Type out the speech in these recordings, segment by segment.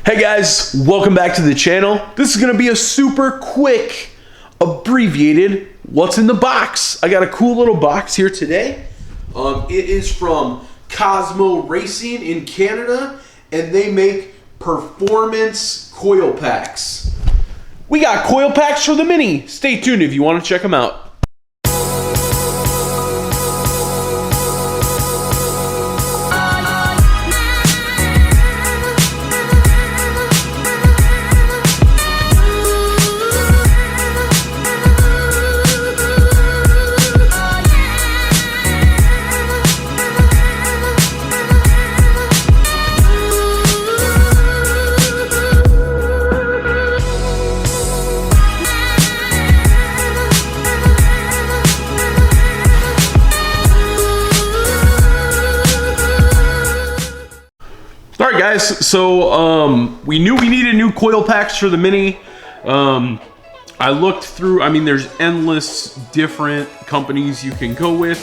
Hey guys, welcome back to the channel. This is gonna be a super quick, abbreviated what's in the box. I got a cool little box here today. It is from Cosmo Racing in Canada, and they make performance coil packs. We got coil packs for the Mini. Stay tuned if you want to check them out. All right, guys, so we knew we needed new coil packs for the Mini. I looked through, I mean, there's endless different companies you can go with.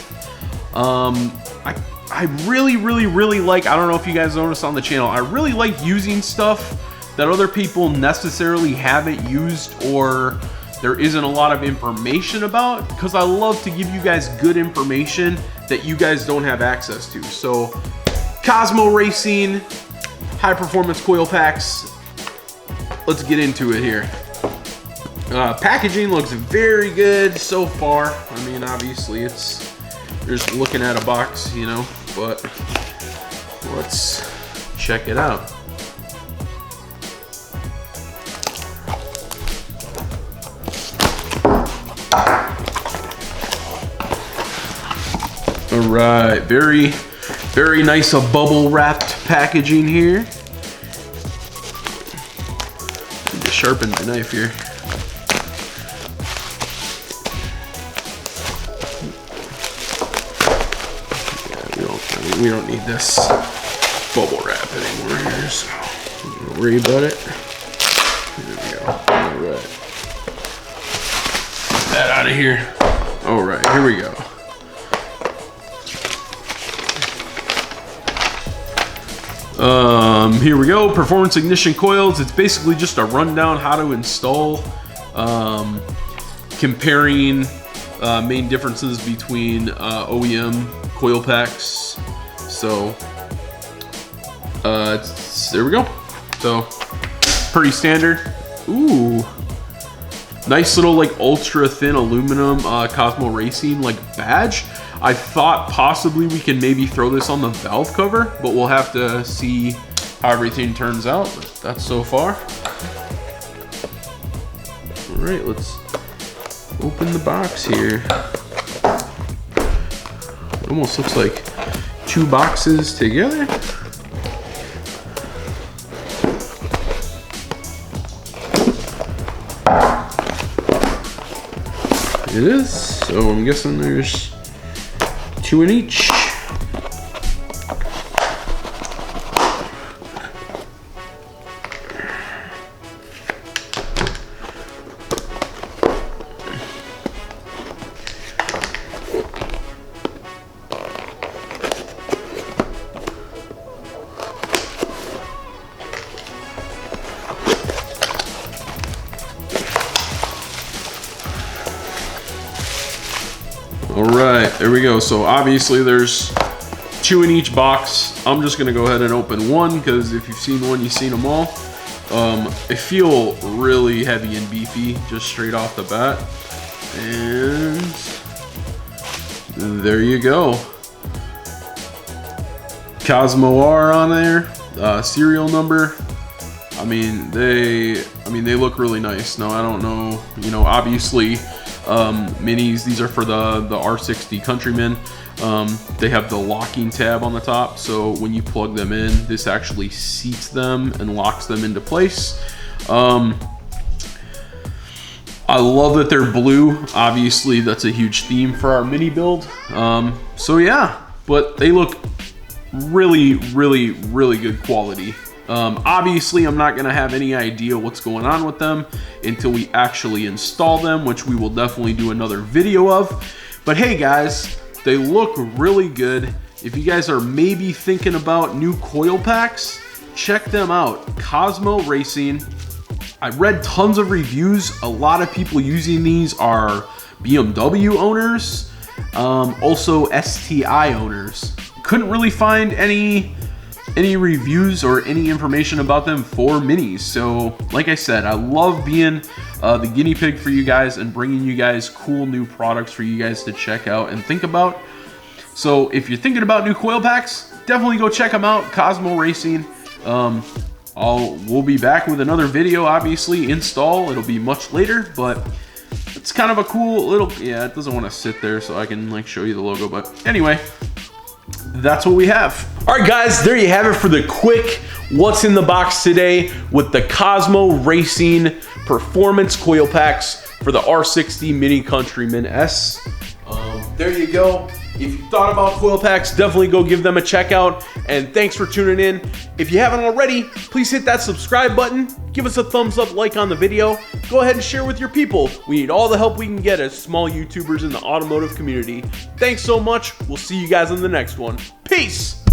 I really like, I don't know if you guys noticed on the channel, I really like using stuff that other people necessarily haven't used or there isn't a lot of information about, because I love to give you guys good information that you guys don't have access to. So Cosmo Racing, high performance coil packs. Let's get into it here. Packaging looks very good so far. I mean, obviously it's just looking at a box, you know, but let's check it out. All right, very nice, bubble wrapped packaging here. Need to sharpen my knife here. Yeah, we don't need this bubble wrap anymore here, so don't worry about it. There we go. All right. Get that out of here. All right, here we go. Here we go, performance ignition coils. It's basically just a rundown how to install, comparing main differences between OEM coil packs. So there we go. So pretty standard. Ooh, nice little like ultra thin aluminum Cosmo Racing like badge. I thought possibly we can maybe throw this on the valve cover, but we'll have to see how everything turns out. But that's so far. All right, let's open the box here. It almost looks like two boxes together. It is, so I'm guessing there's two in each. All right, there we go. So obviously there's two in each box. I'm just gonna go ahead and open one because if you've seen one, you've seen them all. They feel really heavy and beefy just straight off the bat. And there you go. Cosmo R on there, serial number. I mean, they look really nice. Now I don't know, you know, obviously Minis, these are for the R60 Countryman. They have the locking tab on the top, so when you plug them in, this actually seats them and locks them into place. I love that they're blue. Obviously that's a huge theme for our Mini build. So yeah, but they look really good quality. Obviously, I'm not gonna have any idea what's going on with them until we actually install them, which we will definitely do another video of. But hey guys, they look really good. If you guys are maybe thinking about new coil packs, check them out. Cosmo Racing. I read tons of reviews. A lot of people using these are BMW owners, also STI owners. Couldn't really find any reviews or any information about them for minis. So like I said, I love being the guinea pig for you guys and bringing you guys cool new products for you guys to check out and think about. So if you're thinking about new coil packs, definitely go check them out. Cosmo Racing. We'll be back with another video, obviously install. It'll be much later, but it's kind of a cool little, yeah, it doesn't want to sit there so I can like show you the logo, but anyway, that's what we have. All right, guys, there you have it for the quick what's in the box today with the Cosmo Racing performance coil packs for the R60 Mini Countryman S. There you go. If you thought about coil packs, definitely go give them a check out. And thanks for tuning in. If you haven't already, please hit that subscribe button. Give us a thumbs up, like on the video. Go ahead and share with your people. We need all the help we can get as small YouTubers in the automotive community. Thanks so much. We'll see you guys in the next one. Peace.